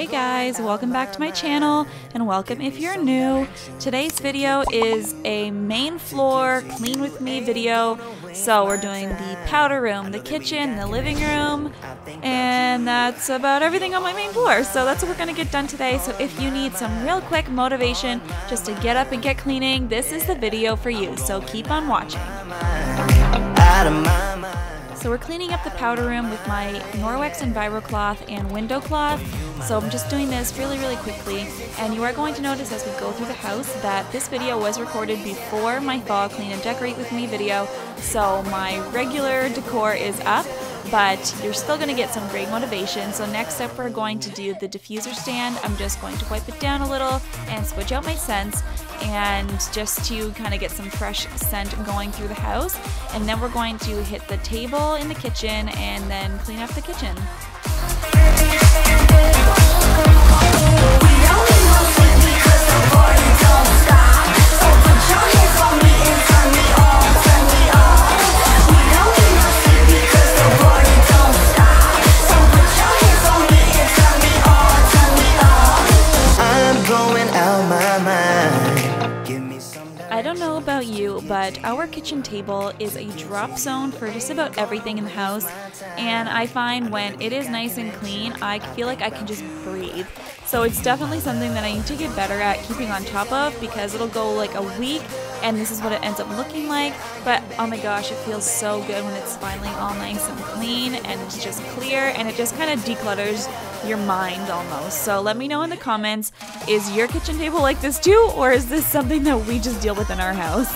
Hey guys, welcome back to my channel and welcome if you're new. Today's video is a main floor clean with me video. So we're doing the powder room, the kitchen, the living room, and that's about everything on my main floor. So that's what we're gonna get done today. So if you need some real quick motivation just to get up and get cleaning, this is the video for you. So keep on watching. So we're cleaning up the powder room with my Norwex Enviro cloth and window cloth. So I'm just doing this really quickly, and you are going to notice as we go through the house that this video was recorded before my fall clean and decorate with me video. So my regular decor is up, but you're still going to get some great motivation. So next up we're going to do the diffuser stand. I'm just going to wipe it down a little and switch out my scents, and just to kind of get some fresh scent going through the house. And then we're going to hit the table in the kitchen and then clean up the kitchen. I don't know about you, but our kitchen table is a drop zone for just about everything in the house, and I find when it is nice and clean, I feel like I can just breathe. So it's definitely something that I need to get better at keeping on top of, because it'll go like a week and this is what it ends up looking like. But oh my gosh, it feels so good when it's finally all nice and clean and it's just clear, and it just kind of declutters your mind almost. So let me know in the comments, is your kitchen table like this too, or is this something that we just deal with in our house?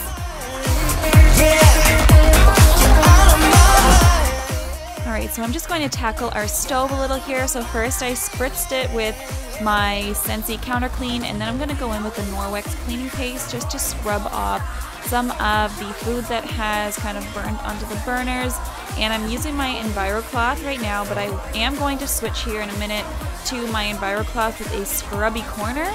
Alright, so I'm just going to tackle our stove a little here. So first I spritzed it with my Scentsy counter clean, and then I'm going to go in with the Norwex cleaning paste just to scrub off some of the food that has kind of burned onto the burners. And I'm using my Enviro cloth right now, but I am going to switch here in a minute to my Enviro cloth with a scrubby corner.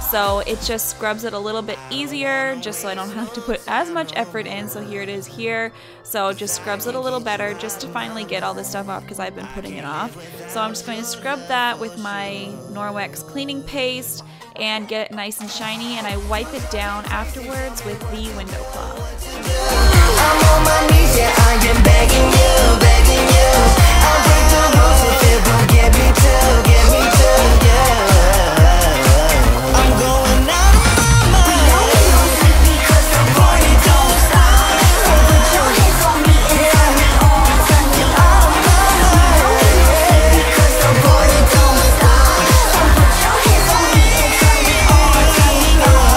So it just scrubs it a little bit easier, just so I don't have to put as much effort in. So here it is here. So it just scrubs it a little better just to finally get all this stuff off, because I've been putting it off. So I'm just going to scrub that with my Norwex cleaning paste and get it nice and shiny, and I wipe it down afterwards with the window cloth. I'm on my knees, yeah, I am begging you. I'll break the rules if it won't get me to, yeah. I'm going out of my mind because the party don't stop. So put your hands on me and turn me on, turn me out of my mind because the party don't stop. So put your hands on me and turn me on, turn me on.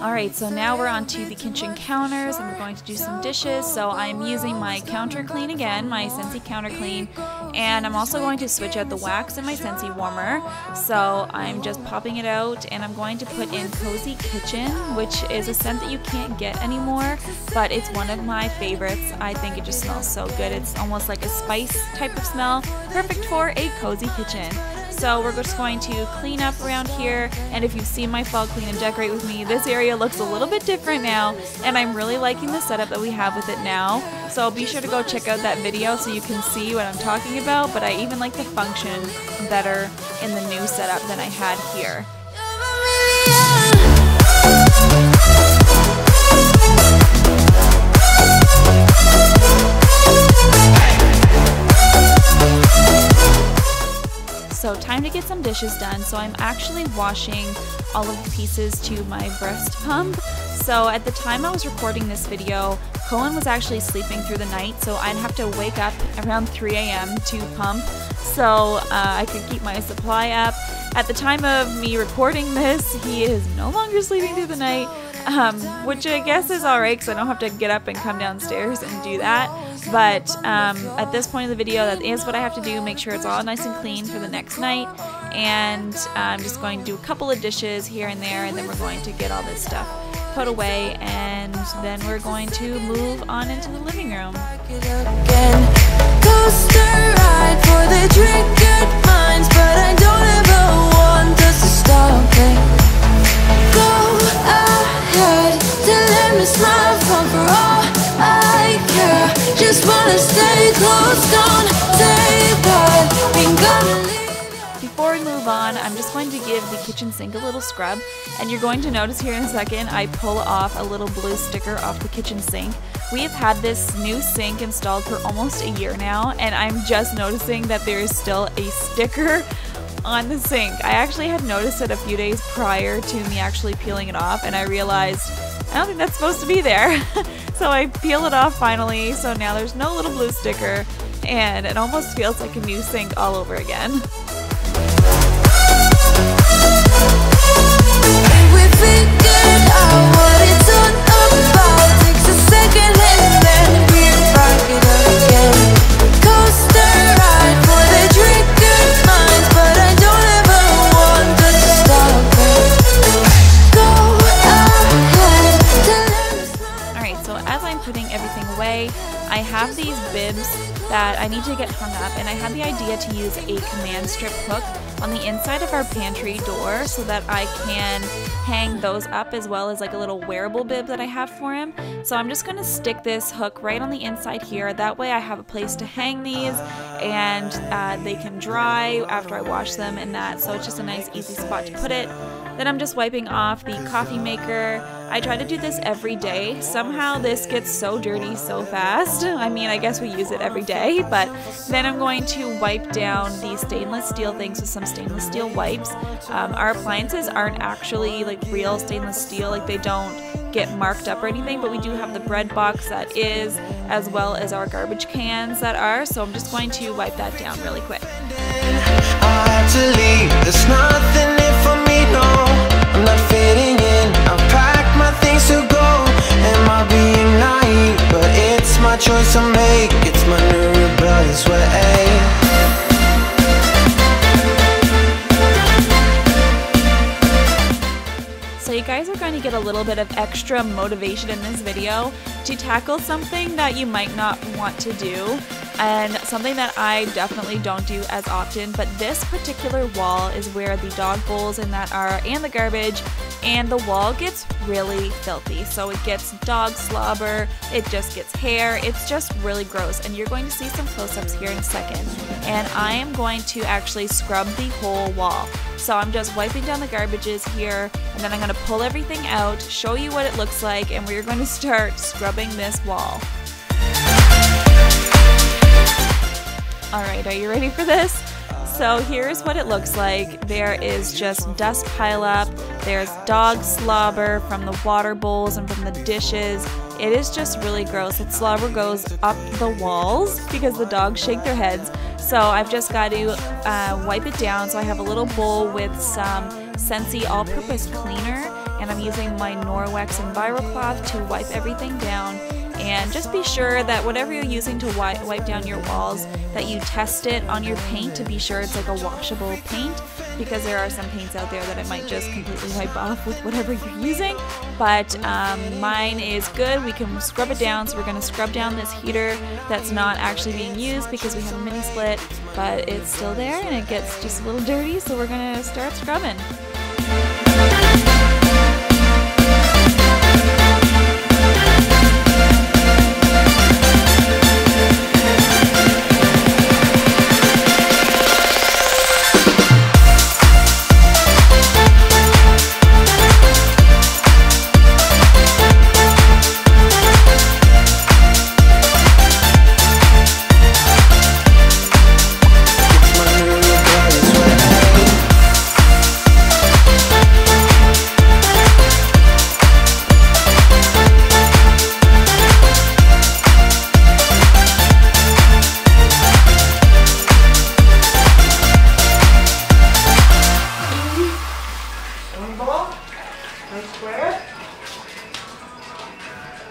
Alright, so now we're on to the kitchen counters, and we're going to do some dishes. So I'm using my counter clean again, my Scentsy counter clean, and I'm also going to switch out the wax in my Scentsy warmer. So I'm just popping it out, and I'm going to put in Cozy Kitchen, which is a scent that you can't get anymore, but it's one of my favorites. I think it just smells so good. It's almost like a spice type of smell, perfect for a cozy kitchen. So we're just going to clean up around here, and if you've seen my fall clean and decorate with me, this area looks a little bit different now, and I'm really liking the setup that we have with it now. So be sure to go check out that video so you can see what I'm talking about, but I even like the function better in the new setup than I had here. So time to get some dishes done. So I'm actually washing all of the pieces to my breast pump. So at the time I was recording this video, Cohen was actually sleeping through the night, so I'd have to wake up around 3 a.m. to pump so I could keep my supply up. At the time of me recording this, he is no longer sleeping through the night, which I guess is alright because I don't have to get up and come downstairs and do that. But at this point in the video, that is what I have to do, make sure it's all nice and clean for the next night. And I'm just going to do a couple of dishes here and there, and then we're going to get all this stuff put away, and then we're going to move on into the living room. Just wanna stay close, don't take part. Ain't gonna leave. I'm just going to give the kitchen sink a little scrub, and you're going to notice here in a second I pull off a little blue sticker off the kitchen sink. We have had this new sink installed for almost a year now, and I'm just noticing that there is still a sticker on the sink. I actually had noticed it a few days prior to me actually peeling it off, and I realized I don't think that's supposed to be there. So I peel it off finally, so now there's no little blue sticker, and it almost feels like a new sink all over again. I have these bibs that I need to get hung up, and I had the idea to use a command strip hook on the inside of our pantry door so that I can hang those up, as well as like a little wearable bib that I have for him. So I'm just going to stick this hook right on the inside here. That way I have a place to hang these, and they can dry after I wash them and that, so it's just a nice easy spot to put it. Then I'm just wiping off the coffee maker. I try to do this every day. Somehow this gets so dirty so fast. I mean, I guess we use it every day, but then I'm going to wipe down the stainless steel things with some stainless steel wipes. Our appliances aren't actually like real stainless steel, like they don't get marked up or anything, but we do have the bread box that is, as well as our garbage cans that are, so I'm just going to wipe that down really quick. I had to leave, there's nothing in for me, no, I'm not fitting in, I've packed my things to go, am I being naive, but it's my choice to make, it's my new rebellious way. So you guys are going to get a little bit of extra motivation in this video to tackle something that you might not want to do, and something that I definitely don't do as often, but this particular wall is where the dog bowls and that are, and the garbage, and the wall gets really filthy. So it gets dog slobber, it just gets hair, it's just really gross, and you're going to see some close-ups here in a second. And I am going to actually scrub the whole wall. So I'm just wiping down the garbages here, and then I'm going to pull everything out, show you what it looks like, and we're going to start scrubbing this wall. Alright, are you ready for this? So here's what it looks like. There is just dust pileup, there's dog slobber from the water bowls and from the dishes. It is just really gross. That slobber goes up the walls because the dogs shake their heads. So I've just got to wipe it down. So I have a little bowl with some Scentsy all-purpose cleaner, and I'm using my Norwex Enviro cloth to wipe everything down. And just be sure that whatever you're using to wipe down your walls, that you test it on your paint to be sure it's like a washable paint, because there are some paints out there that it might just completely wipe off with whatever you're using. But mine is good. We can scrub it down, so we're going to scrub down this heater that's not actually being used because we have a mini split, but it's still there and it gets just a little dirty, so we're going to start scrubbing.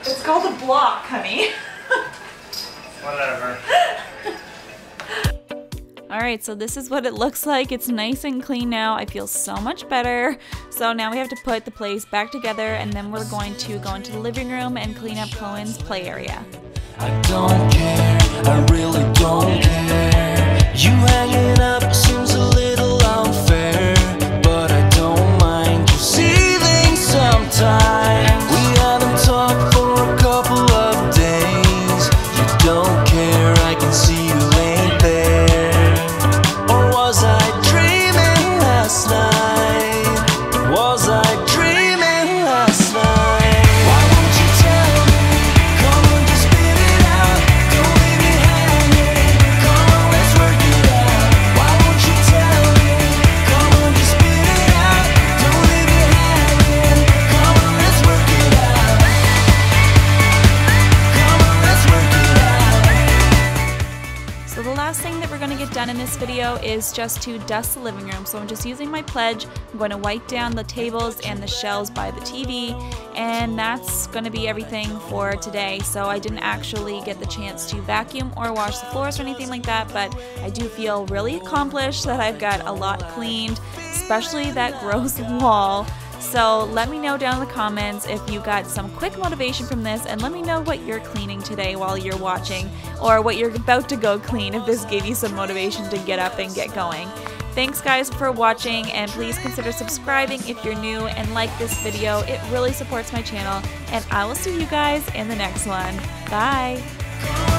It's called a block, honey. Whatever. Alright, so this is what it looks like. It's nice and clean now. I feel so much better. So now we have to put the place back together, and then we're going to go into the living room and clean up Cohen's play area. I don't care, I really don't care. You hanging up seems a little unfair, but I don't mind you seething sometimes. We haven't talked for a couple of days. You don't care, I can see you ain't there. Or was I dreaming last I've done in this video is just to dust the living room. So I'm just using my Pledge. I'm going to wipe down the tables and the shelves by the TV, and that's going to be everything for today. So I didn't actually get the chance to vacuum or wash the floors or anything like that, but I do feel really accomplished that I've got a lot cleaned, especially that gross wall. So let me know down in the comments if you got some quick motivation from this, and let me know what you're cleaning today while you're watching, or what you're about to go clean if this gave you some motivation to get up and get going. Thanks guys for watching, and please consider subscribing if you're new, and like this video. It really supports my channel, and I will see you guys in the next one. Bye!